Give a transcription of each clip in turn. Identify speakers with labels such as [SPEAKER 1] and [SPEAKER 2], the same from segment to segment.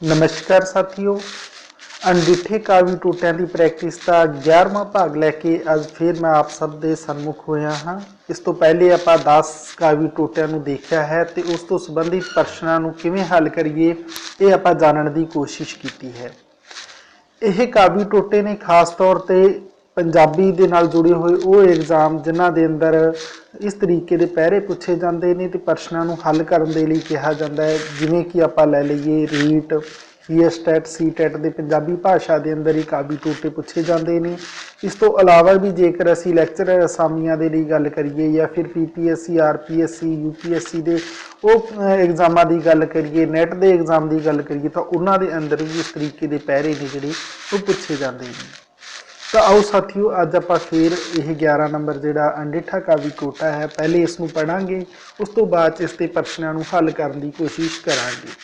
[SPEAKER 1] नमस्कार साथियों, अनडिठे काव्य टोटिਆਂ की प्रैक्टिस का 11वां भाग लैके अज फिर मैं आप सब के सन्मुख होया हाँ। इस तो पहले आप 10 काव्य टोटिਆਂ ਨੂੰ देखा है तो उस तो संबंधित प्रश्नों ਨੂੰ किवें हल करिए ये आप जानने की कोशिश की है। यह काव्य टोटे ने खास तौर पर पंजाबी दे नाल जुड़े हुए वो एग्जाम जिन्हां दे अंदर इस तरीके के पैरे पूछे जाते हैं तो प्रश्नों को हल करने के लिए कहा जाता है। जिमें कि आप लै लीए रीट ईएसटैट सीटैट के पंजाबी भाषा के अंदर ही काव्य टोटे पूछे जाते हैं। इस तो अलावा भी जेकर असी लैक्चरर असामियां के लिए गल करिए या फिर पीपीएससी आरपीएससी यूपीएससी के वो एग्जामां की गल करिए नैट के एग्जाम की गल करिए तो उन्होंने अंदर भी इस तरीके के पैरे ने जिहड़े वो पूछे जाते हैं। तो आओ साथियों अज आप फिर यह 11 नंबर जोड़ा अनडिठा काव्य टोटा है पहले इसनूं पढ़ांगे, उस तो बाद इसके प्रश्नों को हल करने की कोशिश करांगे।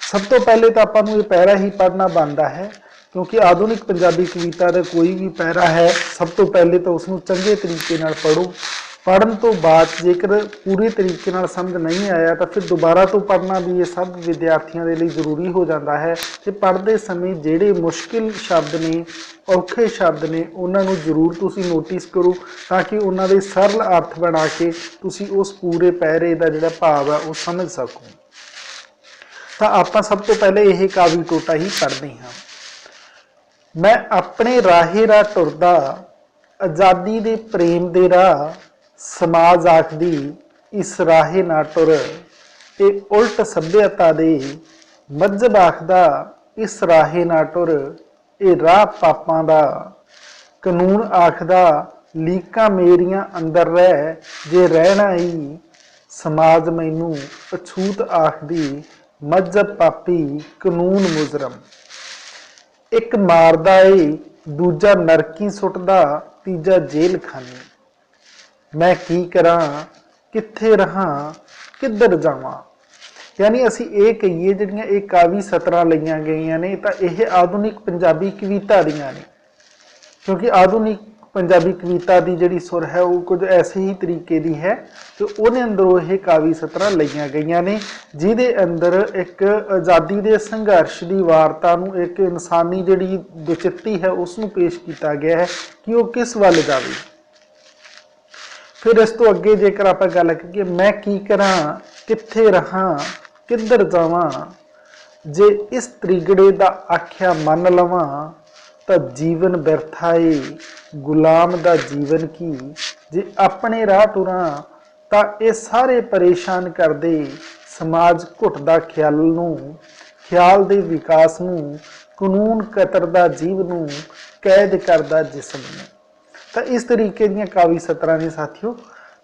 [SPEAKER 1] सब तो पहले तो आपां नूं ये पैरा ही पढ़ना बनता है क्योंकि आधुनिक पंजाबी कविता का कोई भी पैरा है सब तो पहले तो उसनूं चंगे तरीके नाल पढ़ो। पढ़न तो बाद जेकर पूरे तरीके नाल समझ नहीं आया तो फिर दोबारा तो पढ़ना भी ये सब विद्यार्थियों के लिए जरूरी हो जाता है कि पढ़ते समय जेड़े मुश्किल शब्द ने औखे शब्द ने उन्होंने जरूर तुसी नोटिस करो ताकि उन्होंने सरल अर्थ बना के तुसी उस पूरे पैरे का जिहड़ा भाव है वो समझ सको। तो आप सब तो पहले यह काव्य टोटा ही पढ़ते हैं। मैं अपने राहे राह टुरदा आज़ादी दे प्रेम दे राह समाज आखदी इस राहे ना टुर ते उल्ट सभ्यता दे मजहब आखदा इस राहे ना टुर ये राह पापां दा कानून आखदा लीकां मेरियां अंदर रह जे रहना ही समाज मैनू अछूत आखदी मजहब पापी कानून मुजरम। एक मारदा ए दूजा नरकी सुटदा तीजा जेल खाने मैं की करा कित्थे रहा किधर जावां। यानी असी ये कहीए जिहड़ियां ये काव्य सतरां लईआं गईआं ने तां यह आधुनिक पंजाबी कविता दियां ने क्योंकि आधुनिक पंजाबी कविता की जिहड़ी सुर है वो कुछ ऐसे ही तरीके की है तो उहदे अंदरों यह काव्य सतरां लईआं गईआं ने जिहदे अंदर एक आज़ादी के संघर्ष की वारता नूं एक इंसानी जिहड़ी दुचित्ती है उसनूं पेश किया गया है कि वो किस वल जावे। फिर इस तो अगे जेकर आप गल करिए मैं की करा कित्थे रहा किधर जावां जे इस त्रिगड़े दा आख्या मन लवां तो जीवन व्यर्था है गुलाम दा जीवन की जे अपने राह टुरां तां ये सारे परेशान करदे समाज घुटदा ख्याल नूं ख्याल दे विकास नूं कानून कतरदा जीव नूं कैद करदा जिस्म नूं। तो इस तरीके दी काव्य सतरां ने साथियों।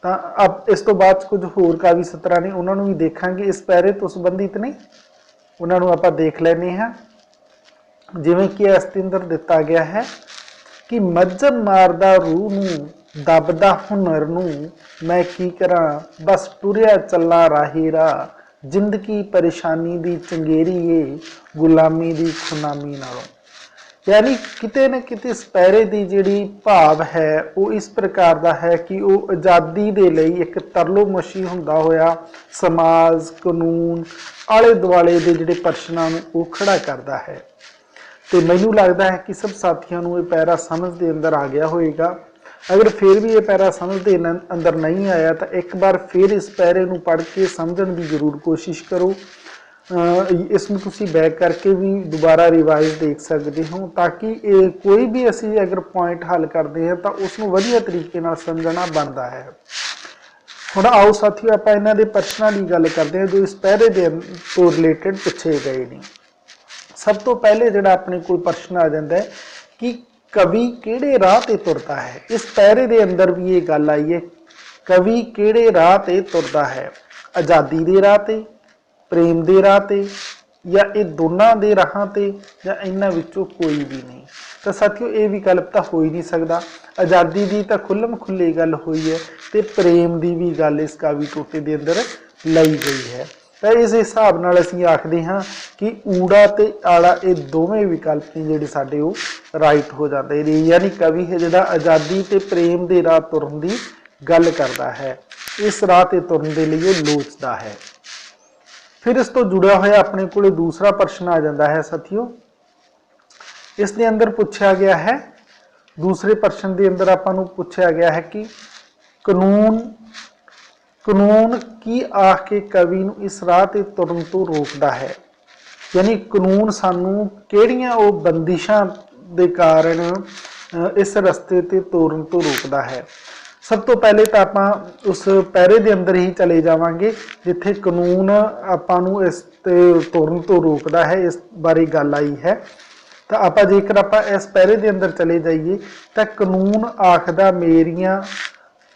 [SPEAKER 1] तो अब इस तो बाद कुछ होर काव्य सतरां ने उन्होंने भी देखांगे इस पैरे तो संबंधित ने उन्होंने आप देख लैने हैं। जिवें कि इस अंदर दिता गया है कि मजहब मारदा रूह नूं दबदा हुनर नूं मैं की करा बस टुरिया चला राही राह जिंदगी परेशानी दी चंगेरी है गुलामी दी खुनामी नालों। यानी किते न किते इस पैरे की जिहड़ी भाव है वो इस प्रकार का है कि वो आज़ादी दे लई एक तरलो मशी हुंदा होया समाज कानून आले दुआले दे जिहड़े प्रश्नां नूं वो खड़ा करता है। तो मैनू लगता है कि सब साथियों को यह पैरा समझ के अंदर आ गया होएगा। अगर फिर भी ये पैरा समझ के अंदर नहीं आया तो एक बार फिर इस पैरे को पढ़ के समझने की जरूर कोशिश करो। इसमें तुसी बैक करके भी दोबारा रिवाइज देख सकते हो ताकि कोई भी असी अगर पॉइंट हल करते हैं तो उसनों वधिया तरीके नाल समझना बनता है। हुण आओ साथियों आप इन्हां दे प्रश्नां की गल करते हैं जो इस पैरे दे तो रिलेटेड पूछे गए हैं। सब तो पहले जिहड़ा अपने कोल प्रश्न आ जाता है कि कवि किहड़े राह ते तुरदा है। इस पैरे दे अंदर भी ये गल आई है कवि किहड़े राह ते तुरदा है आज़ादी दे राह ते प्रेम दे राह ते या ये दोनों दे राहां ते या इन्हां विचों कोई भी नहीं। तो साथियों ये विकल्प तो हो ही नहीं सकता। आज़ादी की तो खुल्लम खुल्ली गल हुई है तो प्रेम की भी गल इस काव्य टोटे के अंदर लाई गई है। तो इस हिसाब नाल असीं आखदे हां कि ऊड़ा ते आड़ा ये दोवें विकल्प ने जिहड़े साडे वो राइट हो जाते हैं। यानी कवि है जिहड़ा आज़ादी ते प्रेम दे राह तुरन की गल करता है इस राह ते तुरन दे लई लोचदा है। फिर इस तो जुड़ा होया अपने को दूसरा प्रश्न आ जाता है साथियों। इस दे अंदर पूछा गया है, दूसरे प्रश्न के अंदर आपां पूछा गया है कि कानून कानून की आख के कवि नूं इस राह ते तुरन तो रोकदा है। यानी कानून सानू किहड़ियां वो बंदिशां दे कारण इस रस्ते ते तुरन तो रोकदा है। सब तो पहले तो आप उस पैरे के अंदर ही चले जावांगे जिथे कानून आपां नूं इस ते तुरन तो रोकदा है, इस बारे गल आई है। तो आप जेकर आप इस पैरे के अंदर चले जाइए तो कानून आखदा मेरियां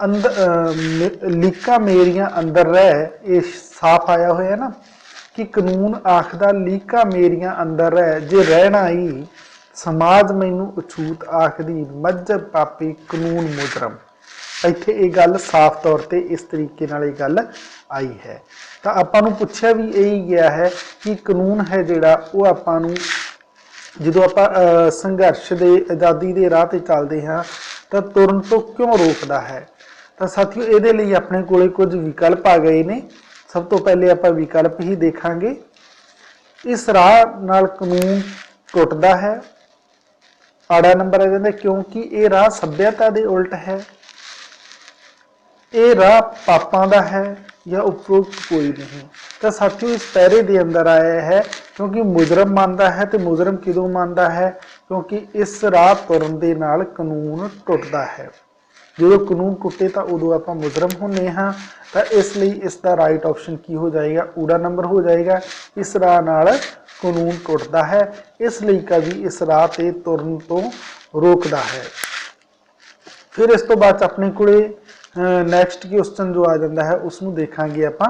[SPEAKER 1] अंदर लीका मेरियां अंदर रह, ये साफ आया हुआ है ना कि कानून आखदा लीका मेरियां अंदर रह, जे रहना ही समाज मैनू अछूत आखदी मजहब पापी कानून मुजरम। इत्थे ये गल साफ तौर पर इस तरीके नाल ये गल आई है। तो आपां नूं पुछया भी यही गया है कि कानून है जिहड़ा वो आपां नूं जदों आपां संघर्ष के आज़ादी के राह ते चलदे हां तो तुरन तो क्यों रोकदा है। तो साथियों इहदे लई अपने कोले कुछ विकल्प आ गए ने। सब तो पहले आपां विकल्प ही देखांगे। इस राह नाल कानून टुटदा है, आड़ा नंबर आ जांदा क्योंकि ये राह सभ्यता दे उल्ट है, ये राह पापां दा है, या उपरोक्त कोई नहीं। तो साथियों इस पैरे के अंदर आया है क्योंकि मुजरम मानता है, तो मुजरम किदों मानता है, क्योंकि इस राह तुरन दे नाल कानून टुटदा है। जो कानून टुटे तो उदों आप मुजरम होने हाँ। तो इसलिए इसका राइट ऑप्शन की हो जाएगा, ऊड़ा नंबर हो जाएगा। इस राह नाल कानून टुटदा है, इसलिए कवि इस राह ते तुरन तो रोकदा है। फिर इस तो बाद अपने को नैक्सट क्वेश्चन जो आ जाता है उसनों देखांगे आपां।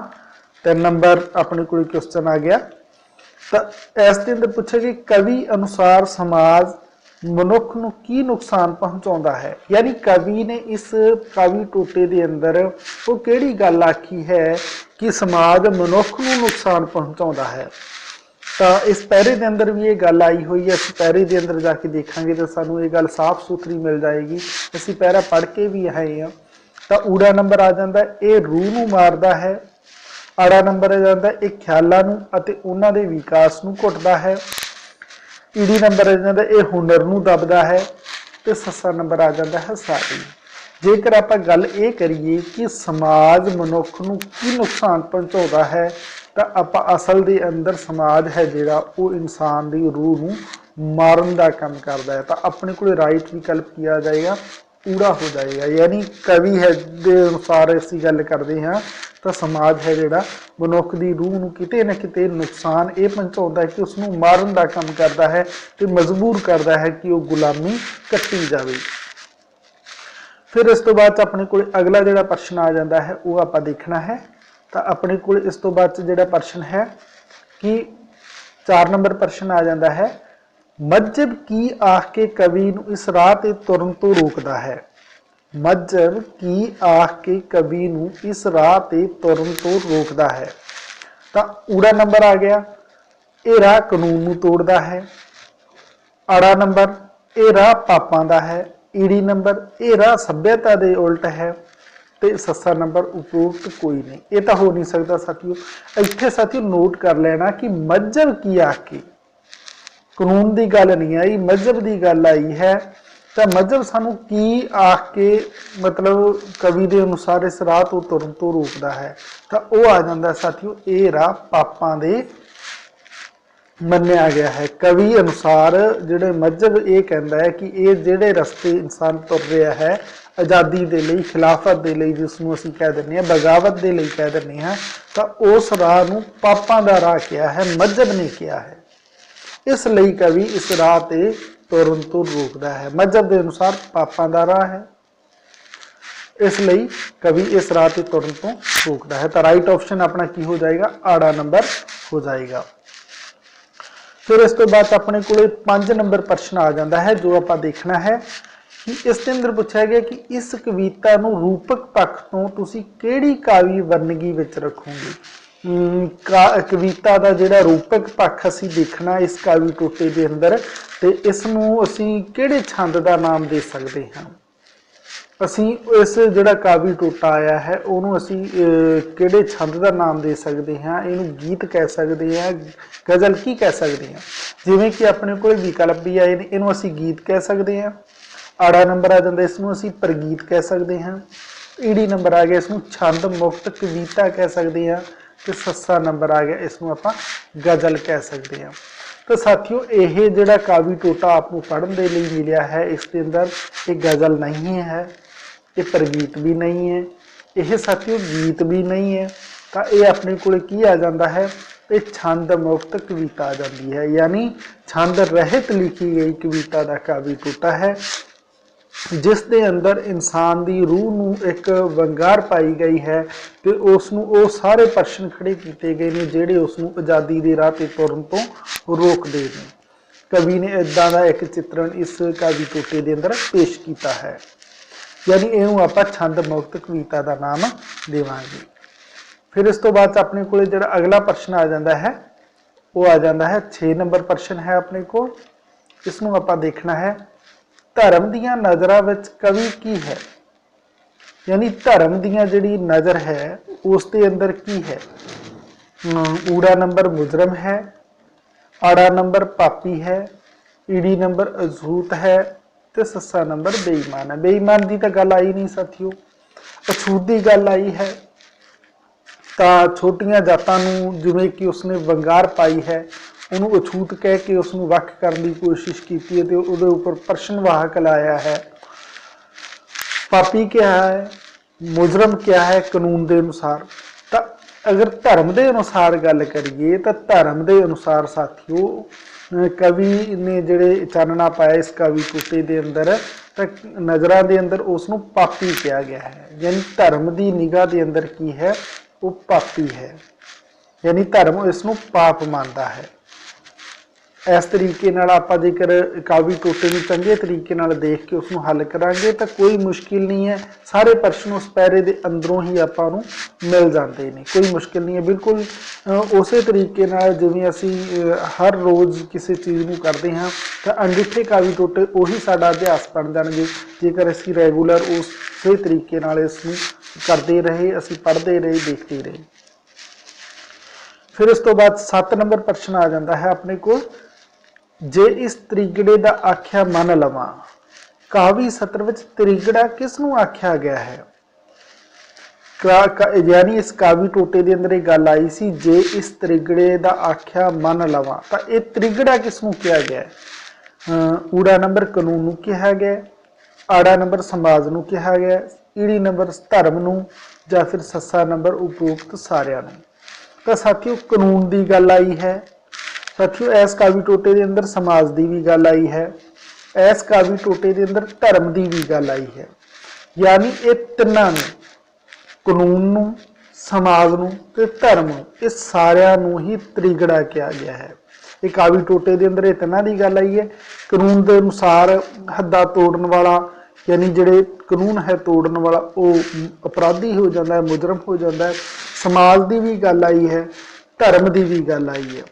[SPEAKER 1] 3 नंबर अपने को क्वेश्चन आ गया। तो इस दे अंदर पूछे कि कवि अनुसार समाज मनुख नूं की नुकसान पहुँचाउंदा है। यानी कवि ने इस कावी टोटे के अंदर वो किहड़ी गल आखी है कि समाज मनुख नूं नुकसान पहुँचाउंदा है। तो इस पैरे के अंदर भी ये गल आई हुई है। असीं पैरे के अंदर जाके देखांगे तो सानू ये गल साफ सुथरी मिल जाएगी। असीं पैरा पढ़ के भी आए हैं। तो ऊड़ा नंबर आ जाता ये रूह नूं मारदा है, आड़ा नंबर आ जाता ये ख्यालां नूं अते उन्हां दे विकास नूं घुटदा है, ईड़ी नंबर आ जाता ये हुनर नूं दबदा है, तो सस्सा नंबर आ जाता है सारी। जेकर आप गल ये करिए कि समाज मनुख नूं की नुकसान पहुँचाउंदा है तो आप असल के अंदर समाज है जिहड़ा वो इंसान की रूह नूं मारन का काम करता है। तो अपने को राइट विकल्प किया जाएगा, पूरा हो जाएगा। यानी कवि है दे अनुसार असीं गल करते हैं तो समाज है जिहड़ा मनुख की रूह नूं किते ना किते नुकसान ये पहुँचाउंदा है कि उसनूं मारन का काम करता है, तो मजबूर करता है कि वह गुलामी कट्टी जाए। फिर इस तो बाद अपने को अगला जिहड़ा प्रश्न आ जाता है वो आप देखना है। तो अपने को इस तो बाद जिहड़ा प्रश्न है कि 4 नंबर प्रश्न आ जाता है, मजहब की आख के कवि नूं इस राह ते तुरन तो रोकदा है। मजहब की आख के कवि नूं इस राह ते तुरन तो रोकदा है। तो ऊड़ा नंबर आ गया, ये राह कानून नूं तोड़दा है। आड़ा नंबर ये राह पापां दा है। ईड़ी नंबर ये राह सभ्यता दे उल्ट है। तो सस्सा नंबर उपरोक्त कोई नहीं। ये तो हो नहीं सकता साथियों। इत्थे साथियों नोट कर लेना कि मजहब की आके कानून की गल नहीं आई, मजहब की गल आई है। तो मजहब सानू की आख के मतलब कवि के अनुसार इस राह तो तुरन तो रोकदा है। तो वह आ जाता साथियों ये राह पापां दे मन्निया गया है। कवि अनुसार जिहड़े मजहब ये कहता है कि ये जिहड़े रस्ते इंसान तुर रहा है आज़ादी के लिए, खिलाफत के लिए, जिसनों असीं कह दिंदे हां बगावत के लिए कह दिंदे हां, तो उस राह नूं पापां दा राह किया है, मजहब ने किया है। इसलिए कवि इस राह ते तुरन तो रोकदा है। मजहब के अनुसार पापां दा राह है, इसलिए कवि इस राह ते तुरन तो रोकदा है। तो राइट ऑप्शन अपना की हो जाएगा, आड़ा नंबर हो जाएगा। फिर इस तो बाद अपने को 5 नंबर प्रश्न आ जाता है जो आप देखना है कि इसके अंदर पूछा गया कि इस कविता नूं रूपक पक्ष तो तुसीं किहड़ी काव्य वर्णगी विच रखोगे। कविता का जिहड़ा रूपक पक्ष असीं देखना इस काव्य टोटे के अंदर, तो इसनूं असीं किहड़े छंद का नाम दे सकते हैं। ਅਸੀਂ ਇਸ ਜਿਹੜਾ ਕਾਵੀ ਟੋਟਾ ਆਇਆ ਹੈ ਉਹਨੂੰ ਅਸੀਂ ਕਿਹੜੇ ਛੰਦ ਦਾ ਨਾਮ ਦੇ ਸਕਦੇ ਹਾਂ, ਇਹਨੂੰ ਗੀਤ ਕਹਿ ਸਕਦੇ ਹਾਂ, ਗਜ਼ਲ ਕੀ ਕਹਿ ਸਕਦੇ ਹਾਂ। ਜਿਵੇਂ ਕਿ ਆਪਣੇ ਕੋਲ ਵਿਕਲਪ ਵੀ ਆਏ ਨੇ, ਇਹਨੂੰ ਅਸੀਂ ਗੀਤ ਕਹਿ ਸਕਦੇ ਹਾਂ। ਆੜਾ ਨੰਬਰ ਆ ਜਾਂਦਾ, ਇਸ ਨੂੰ ਅਸੀਂ ਪ੍ਰਗੀਤ ਕਹਿ ਸਕਦੇ ਹਾਂ। ਈੜੀ ਨੰਬਰ ਆ ਗਿਆ, ਇਸ ਨੂੰ ਛੰਦ ਮੁਕਤ ਕਵਿਤਾ ਕਹਿ ਸਕਦੇ ਹਾਂ। ਤੇ ਸੱਸਾ ਨੰਬਰ ਆ ਗਿਆ, ਇਸ ਨੂੰ ਆਪਾਂ ਗਜ਼ਲ ਕਹਿ ਸਕਦੇ ਹਾਂ। तो साथियों ये जोड़ा कावी टोटा आपको पढ़ने के लिए मिला है, इसके अंदर ये गज़ल नहीं है, ये प्रगीत भी नहीं है, ये साथियों गीत भी नहीं है। तो ये अपने को की आ जाता है, ये छंद मुक्त कविता आ जाती है, यानी छंद रहित लिखी गई कविता का कावी टोटा है, जिस दे अंदर इंसान की रूह नूं एक वंगार पाई गई है। तो उसनूं वो सारे प्रश्न खड़े किए गए हैं जिहड़े उसनूं आज़ादी के राह ते तुरन तो रोकते हैं। कवि ने इदां दा एक चित्रण इस कावी टोटे के अंदर पेश किया है, यानी इहनूं आपां छंद मुक्त कविता का नाम देवांगे। फिर इस तो बाद अपने को जिहड़ा अगला प्रश्न आ जाता है, वो आ जाता है 6 नंबर प्रश्न है अपने को। इसनूं आपां देखना है, धर्म दियां नज़रां विच कवि की है, यानी धर्म दियां जिहड़ी नज़र है उसके अंदर की है। ऊड़ा नंबर मुजरम है, आड़ा नंबर पापी है, ईड़ी नंबर अछूत है, तो सस्सा नंबर बेईमान है। बेईमान की तो गल आई नहीं साथियों, अछूत की गल आई है। तो छोटियां जातां नूं जिवें कि उसने वंगार पाई है, उन्होंने अछूत कह के उसनूं वख करने की कोशिश की है, तो उहदे उपर प्रश्नवाहक लाया है। पापी क्या है, मुजरम क्या है कानून के अनुसार। तो अगर धर्म के अनुसार गल करिए तो धर्म के अनुसार साथियों कवि ने जिहड़े चानना पाया इस कावी टोटे के अंदर, तो नज़रां के अंदर उसनूं पापी कहा गया है, यानी धर्म की निगाह के अंदर की है, वो पापी है, यानी धर्म इसनूं पाप मानता है। इस तरीके नाल आपां जेकर कावी टोटे नूं चंगे तरीके नाल देख के उसनूं हल करांगे तो कोई मुश्किल नहीं है, सारे प्रश्न उस पैरे के अंदरों ही आपां नूं मिल जाते हैं, कोई मुश्किल नहीं है। बिल्कुल उस तरीके नाल जिवें असीं हर रोज़ किसी चीज़ नूं करते हैं, तो अंगिठे कावी टोटे उही साडा अभ्यास बन जाणगे जेकर असीं रैगूलर उस तरीके नाल इसनूं करते रहे, असीं पढ़ते रहे, देखते रहे। फिर इस तो बाद 7 नंबर प्रश्न आ जाता है अपने को, जे इस त्रिगड़े का आख्या मन लवां, कावी सत्र विच त्रिगड़ा किसनूं आख्या गया है। यानी इस कावी टोटे के अंदर एक गल आई सी, जे इस त्रिगड़े का आख्या मन लवां, तो यह त्रिगड़ा किसनूं कहा गया है। ऊड़ा नंबर कानून नूं कहा गया, आड़ा नंबर समाज नूं कहा गया, ईड़ी नंबर धर्म नूं, जां फिर सस्सा नंबर उपरोक्त सारियां नूं। तो साथियों कानून की गल आई है, साथियों इस कावी टोटे के अंदर समाज की भी गल आई है, इस कावी टोटे के अंदर धर्म की भी गल आई है, यानी ये तिन्नां नूं, कानून नूं, समाज नूं ते धर्म नूं, ये सारियां नूं ही त्रिगड़ा कहा गया है। ये कावी टोटे के अंदर ये तिन्नां की गल आई है। कानून के अनुसार हद्दां तोड़न वाला, यानी जिहड़े कानून है तोड़न वाला, वो अपराधी हो जाता है, मुजरम हो जाता है। समाज की भी गल आई है, धर्म की भी गल आई है,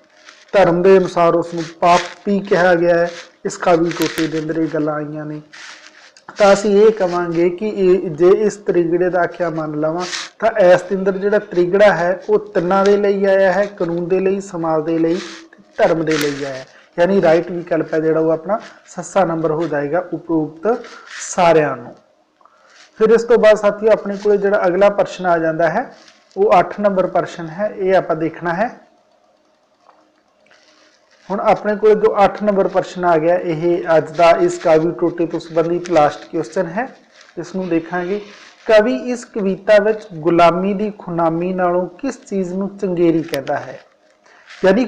[SPEAKER 1] धर्म के अनुसार उसनूं पापी कहा गया है। इस कावी टोटे के अंदर ये गल्लां आईयां ने। तो असीं ये कहांगे कि जे इस त्रिगड़े का आख्या मन लवां, तो इस दे अंदर जिहड़ा त्रिगड़ा है वो तिन्नां दे लई आया है, कानून के लिए, समाज के लिए, धर्म के लिए आया है, यानी राइट विकल्प है जिहड़ा वो अपना सस्सा नंबर हो जाएगा उपरोक्त सारियां नूं। फिर इस तो बाद साथियों अपने को जिहड़ा अगला प्रश्न आ जाता है वो 8 नंबर प्रश्न है, ये आपां देखना है। हुण अपने को जो 8 नंबर प्रश्न आ गया, यह अज का इस कावी टोटे तो संबंधित लास्ट क्वेश्चन है, इसनूं देखांगे। कवि इस कविता विच गुलामी की खुनामी नालों किस चीज़ नूं चंगेरी कहता है। यानी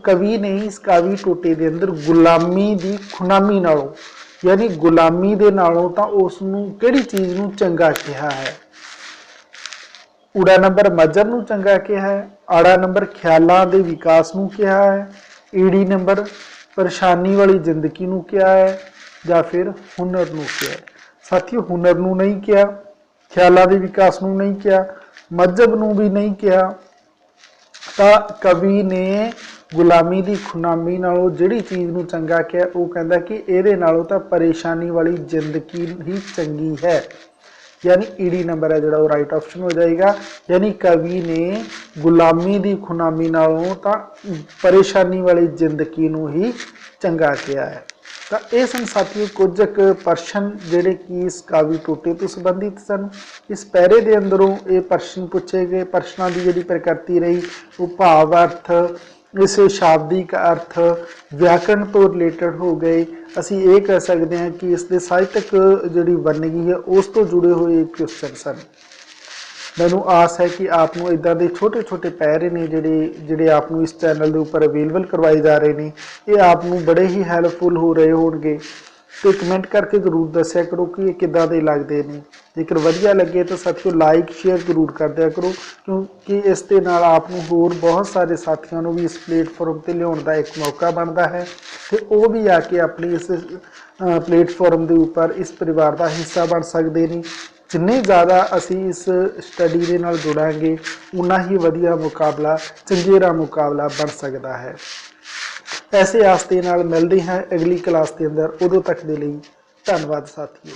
[SPEAKER 1] कवि ने इस कावी टोटे के अंदर गुलामी की खुनामी नालों, यानी गुलामी दे नालों तां उसनूं किहड़ी चीज़ नूं चंगा कहा है। ऊड़ा नंबर मजहब नूं चंगा कहा है, आड़ा नंबर ख्यालों के विकास नूं कहा है, ईड़ी नंबर परेशानी वाली जिंदगी नूं कहा है, या फिर हुनर नूं कहा है। साथियों हुनर नूं नहीं कहा, ख्यालों के विकास नूं नहीं कहा, मजहब नूं भी नहीं कहा। तो कवि ने गुलामी की खुनामी नालों जिहड़ी चीज़ नूं चंगा कहा, वो कहता कि इहदे नालों तां परेशानी वाली जिंदगी ही चंगी है। यानी ईडी नंबर है जोड़ा राइट ऑप्शन हो जाएगा। यानी कवि ने गुलामी की खुनामी नालों तां परेशानी वाली जिंदगी नूं ही चंगा किया है। तो ये सन साथियों कुछ प्रश्न जिहड़े कि इस कावी टोटे तो संबंधित सन। इस पैरे के अंदरों ये प्रश्न पूछे गए। प्रश्नों की जिहड़ी प्रकृति रही वो भाव अर्थ, इस शाब्दिक अर्थ, व्याकरण तो रिलेटेड हो गए। असी ये कह सकते हैं कि इसके साहित्यक जिहड़ी वनगी है उस तो जुड़े हुए क्वेश्चन सन। मैनू आस है कि आपको इदा के छोटे छोटे पैरे ने जिहड़े आपको इस चैनल के उपर अवेलेबल करवाए जा रहे हैं, ये आपको बड़े ही हैल्पफुल हो रहे होंगे। तो कमेंट करके जरूर दस्या करो कि ये किदां दे लगते हैं। जेकर वधिया लगे तो साथियों लाइक शेयर जरूर कर दिया करो, क्योंकि इस दे नाल आपनूं होर बहुत सारे साथियों को भी इस प्लेटफॉर्म पर लियाउण दा एक मौका बनता है, तो वो भी आके अपनी इस प्लेटफॉर्म के उपर इस परिवार का हिस्सा बन सकते हैं। जिन्ने ज़्यादा असी इस स्टडी के नाल जुड़ांगे उन्ना ही वधिया मुकाबला, चंगेरा मुकाबला बन सकता है। ऐसे आस के नाल मिलते हैं अगली क्लास के अंदर। उदों तक के लिए धन्यवाद साथियों।